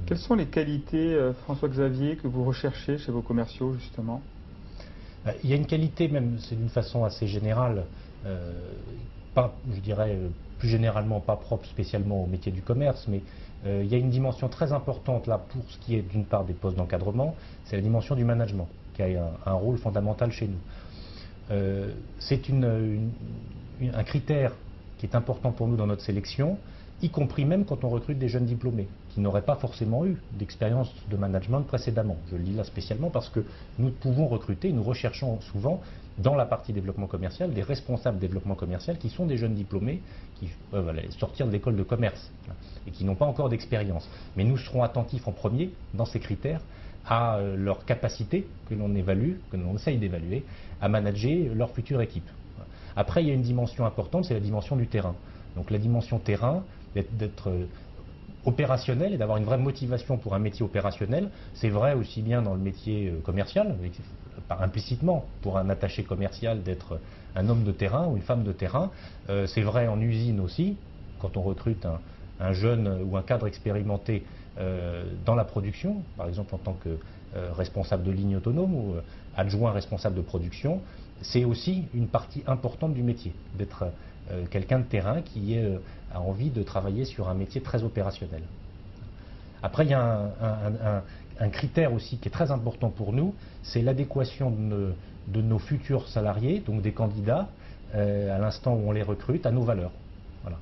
Quelles sont les qualités, François-Xavier, que vous recherchez chez vos commerciaux, justement? Il y a une qualité, même c'est d'une façon assez générale, pas, je dirais, plus généralement pas propre spécialement au métier du commerce, mais il y a une dimension très importante là pour ce qui est d'une part des postes d'encadrement, c'est la dimension du management, qui a un rôle fondamental chez nous. C'est un critère qui est important pour nous dans notre sélection, y compris même quand on recrute des jeunes diplômés qui n'auraient pas forcément eu d'expérience de management précédemment. Je le dis là spécialement parce que nous pouvons recruter, nous recherchons souvent dans la partie développement commercial des responsables développement commercial qui sont des jeunes diplômés qui peuvent sortir de l'école de commerce et qui n'ont pas encore d'expérience. Mais nous serons attentifs en premier dans ces critères à leur capacité que l'on évalue, que l'on essaye d'évaluer, à manager leur future équipe. Après, il y a une dimension importante, c'est la dimension du terrain. Donc la dimension terrain, d'être opérationnel et d'avoir une vraie motivation pour un métier opérationnel, c'est vrai aussi bien dans le métier commercial, par implicitement pour un attaché commercial d'être un homme de terrain ou une femme de terrain, c'est vrai en usine aussi, quand on recrute un jeune ou un cadre expérimenté dans la production, par exemple en tant que responsable de ligne autonome ou adjoint responsable de production, c'est aussi une partie importante du métier, d'être quelqu'un de terrain qui a envie de travailler sur un métier très opérationnel. Après, il y a un critère aussi qui est très important pour nous, c'est l'adéquation de nos futurs salariés, donc des candidats, à l'instant où on les recrute, à nos valeurs. Voilà.